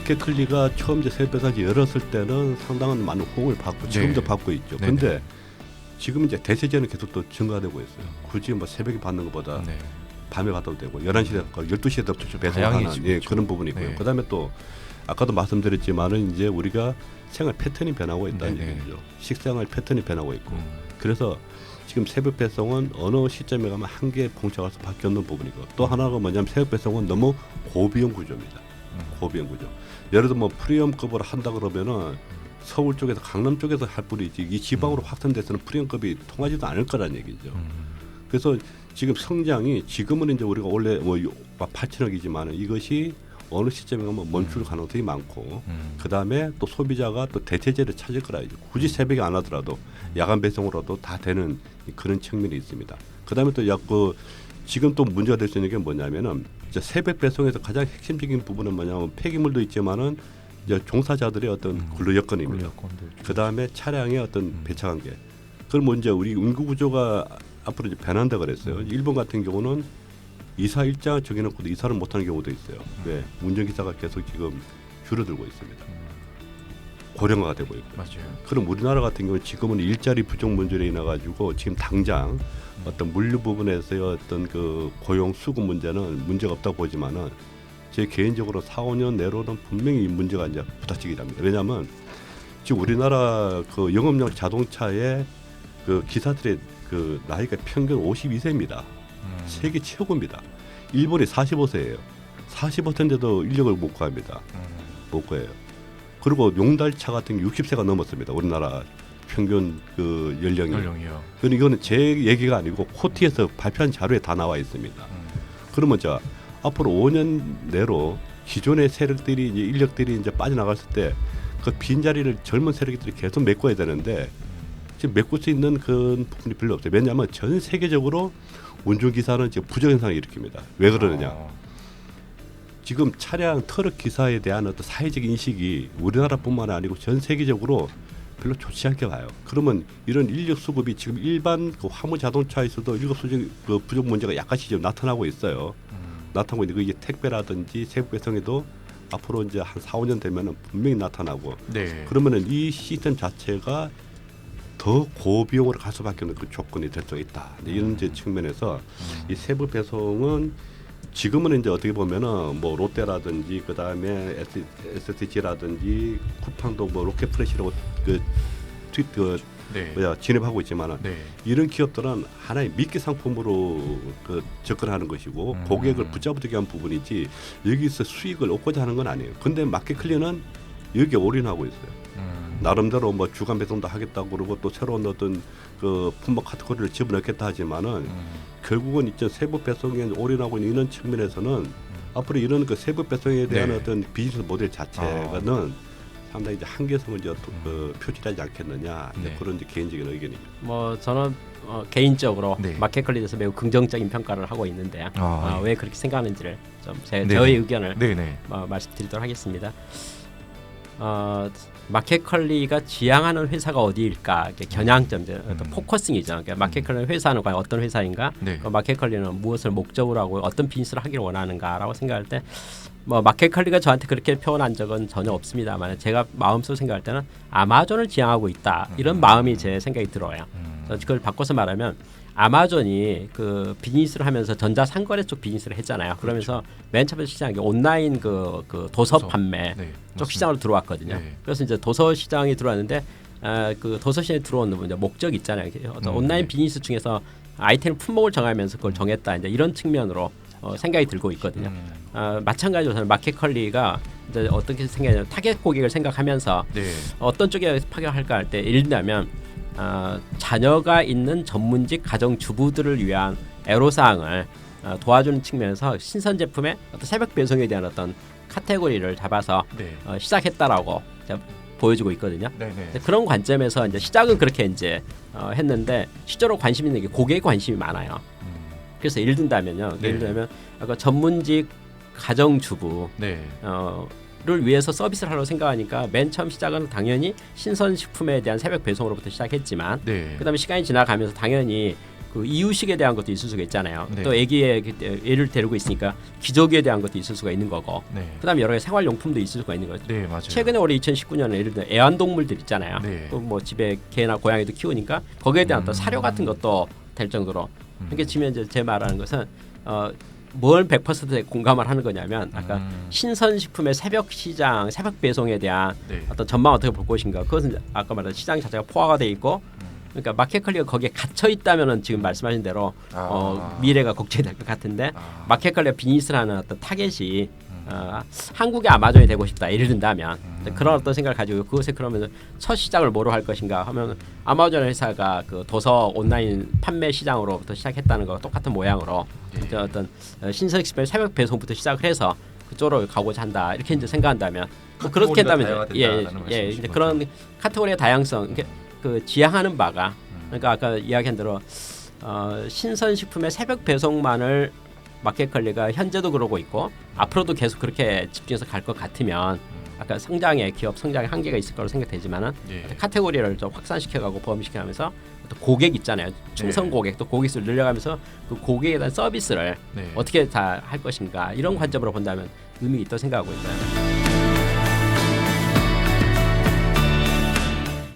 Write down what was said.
마켓클리가 처음 이제 새벽 배송이 열었을 때는 상당한 많은 호응을 받고 지금도 받고 있죠. 그런데 지금 이제 대세제는 계속 또 증가되고 있어요. 굳이 뭐 새벽에 받는 것보다 밤에 받아도 되고 11시에 12시에도 배송하는 그런 부분이 있고요. 그다음에 또 아까도 말씀드렸지만은 이제 우리가 생활 패턴이 변하고 있다는 얘기죠. 식생활 패턴이 변하고 있고 그래서 지금 새벽 배송은 어느 시점에 가면 한계에 봉착할 수밖에 없는 부분이고 또 하나가 뭐냐면 새벽 배송은 너무 고비용 구조입니다. 고비용 구조. 예를 들어 뭐 프리미엄급으로 한다 그러면은 서울 쪽에서 강남 쪽에서 할 뿐이지 이 지방으로 확산돼서는 프리미엄급이 통하지도 않을 거란 얘기죠. 그래서 지금 성장이 지금은 이제 우리가 원래 뭐 8천억이지만 이것이 어느 시점에 가면 멈출 가능성이 많고 그 다음에 또 소비자가 또 대체제를 찾을 거라죠. 굳이 새벽에 안 하더라도 야간 배송으로도 다 되는 그런 측면이 있습니다. 그 다음에 또 지금 또 문제가 될 수 있는 게 뭐냐면은 이제 새벽 배송에서 가장 핵심적인 부분은 뭐냐면 폐기물도 있지만은 이제 종사자들의 어떤 근로 여건입니다. 그 다음에 차량의 어떤 배차 관계. 그럼 뭐 이제 우리 운구 구조가 앞으로 이제 변한다 그랬어요. 일본 같은 경우는 이사 일정을 정해놓고도 이사를 못하는 경우도 있어요. 왜? 운전기사가 계속 지금 줄어들고 있습니다. 고령화가 되고 있고. 맞아요. 그럼 우리나라 같은 경우는 지금은 일자리 부족 문제로 인해 가지고 지금 당장 어떤 물류 부분에서의 어떤 그 고용 수급 문제는 문제가 없다고 보지만은 제 개인적으로 4-5년 내로는 분명히 이 문제가 이제 부닥치기랍니다. 왜냐하면 지금 우리나라 그 영업용 자동차의 그 기사들의 그 나이가 평균 52세입니다. 세계 최고입니다. 일본이 45세예요. 45세인데도 인력을 못 구합니다. 못 구해요. 그리고 용달차 같은 게 60세가 넘었습니다. 우리나라 평균 그 연령이요. 그건 이거는 제 얘기가 아니고 코티에서 발표한 자료에 다 나와 있습니다. 그러면 자 앞으로 5년 내로 기존의 세력들이 이제 인력들이 이제 빠져나갔을 때 그 빈자리를 젊은 세력들이 계속 메꿔야 되는데 지금 메꿀 수 있는 그 부분이 별로 없어요. 왜냐하면 전 세계적으로 운전기사는 지금 부정현상을 일으킵니다. 왜 그러느냐? 지금 차량 트럭 기사에 대한 어떤 사회적 인식이 우리나라뿐만 아니고 전 세계적으로 별로 좋지 않게 가요. 그러면 이런 인력 수급이 지금 일반 그 화물 자동차에서도 인력 그 부족 문제가 약간씩 좀 나타나고 있어요. 나타나고 있는데 이게 택배라든지 새벽 배송에도 앞으로 이제 한 4-5년 되면은 분명히 나타나고. 그러면은 이 시스템 자체가 더 고비용으로 갈 수밖에 없는 그 조건이 될 수 있다. 이런 이제 측면에서 이 새벽 배송은 지금은 이제 어떻게 보면은 뭐 롯데라든지 그 다음에 STG라든지 쿠팡도 뭐 로켓프레시라고 그 트위터 진입하고 있지만은 이런 기업들은 하나의 미끼 상품으로 그 접근하는 것이고 고객을 붙잡기 위한 부분이지 여기서 수익을 얻고자 하는 건 아니에요. 근데 마켓클리어는 여기에 올인하고 있어요. 나름대로 뭐 주간 배송도 하겠다고 그러고 또 새로운 어떤 그 품목 카테고리를 집어넣겠다 하지만은 결국은 이제 새벽 배송에 올인하고 있는 이런 측면에서는 앞으로 이런 그 새벽 배송에 대한 어떤 비즈니스 모델 자체는 상당히 이제 한계성을 이제 표출하지 않겠느냐 그런 이제 개인적인 의견입니다. 뭐 저는 개인적으로 마켓컬리에 대해서 매우 긍정적인 평가를 하고 있는데 왜 그렇게 생각하는지를 좀 저의 의견을 말씀드리도록 하겠습니다. 마켓컬리가 지향하는 회사가 어디일까? 겨냥점, 어떤 포커싱이죠. 그러니까 마켓컬리 회사는 과연 어떤 회사인가? 마켓컬리는 무엇을 목적으로 하고 어떤 비즈니스를 하기를 원하는가라고 생각할 때, 뭐 마켓컬리가 저한테 그렇게 표현한 적은 전혀 없습니다만, 제가 마음속으로 생각할 때는 아마존을 지향하고 있다 이런 마음이 제 생각이 들어요. 그걸 바꿔서 말하면. 아마존이 그 비즈니스를 하면서 전자상거래 쪽 비즈니스를 했잖아요. 그러면서 맨 처음에 시작한 게 온라인 그 도서 판매 쪽 시장으로 들어왔거든요. 그래서 이제 도서 시장에 들어왔는데 그 도서 시장에 들어오는 이제 목적 있잖아요. 어떤 온라인 비즈니스 중에서 아이템 품목을 정하면서 그걸 정했다. 이제 이런 측면으로 생각이 들고 있거든요. 마찬가지로 저는 마켓컬리가 이제 어떻게 생각하냐면 타겟 고객을 생각하면서 어떤 쪽에 파격할까 할 때 예를 들면 자녀가 있는 전문직 가정주부들을 위한 애로사항을 도와주는 측면에서 신선 제품의 어떤 새벽 배송에 대한 어떤 카테고리를 잡아서 시작했다라고 보여주고 있거든요. 그런 관점에서 이제 시작은 그렇게 이제 했는데 실제로 관심 있는 게 고객의 관심이 많아요. 그래서 예를 든다면요. 예를 들면 아까 전문직 가정주부 를 위해서 서비스를 하려고 생각하니까 맨 처음 시작은 당연히 신선식품에 대한 새벽 배송으로부터 시작했지만 그다음에 시간이 지나가면서 당연히 그 이유식에 대한 것도 있을 수가 있잖아요. 네. 또 아기의 애를 데리고 있으니까 기저귀에 대한 것도 있을 수가 있는 거고. 네. 그다음에 여러 가지 생활용품도 있을 수가 있는 거죠. 네, 맞아요. 최근에 우리 2019년에 예를 들어 애완동물들 있잖아요. 네. 뭐 집에 개나 고양이도 키우니까 거기에 대한 어떤 사료 같은 것도 될 정도로. 그러니까 지금 이제 제 말하는 것은 뭘 100% 공감을 하는 거냐면 아까 신선식품의 새벽 시장, 새벽 배송에 대한 네. 어떤 전망 어떻게 볼 것인가. 그것은 아까 말한 시장 자체가 포화가 돼 있고 그러니까 마켓 관리가 거기에 갇혀 있다면은 지금 말씀하신 대로 미래가 걱정이 될 것 같은데 마켓 관리가 비즈니스를 하는 어떤 타겟이 한국의 아마존이 되고 싶다 예를 든다면 그런 어떤 생각을 가지고 그것에 그러면 첫 시작을 뭐로 할 것인가 하면 아마존 회사가 그 도서 온라인 판매 시장으로부터 시작했다는 거와 똑같은 모양으로 이제 어떤 신선식품의 새벽 배송부터 시작을 해서 그쪽으로 가고자 한다 이렇게 이제 생각한다면 뭐 그렇게 한다면 이제 그런 카테고리의 다양성 그 지향하는 바가 그러니까 아까 이야기한 대로 신선식품의 새벽 배송만을 마켓 관리가 현재도 그러고 있고 앞으로도 계속 그렇게 집중해서 갈 것 같으면 아까 성장의 기업 성장의 한계가 있을 거로 생각되지만은 카테고리를 좀 확산시켜가고 범위시켜가면서 또 고객 있잖아요. 충성 고객 또 고객 수를 늘려가면서 그 고객에 대한 서비스를 어떻게 다 할 것인가 이런 관점으로 본다면 의미 있다고 생각하고 있어요.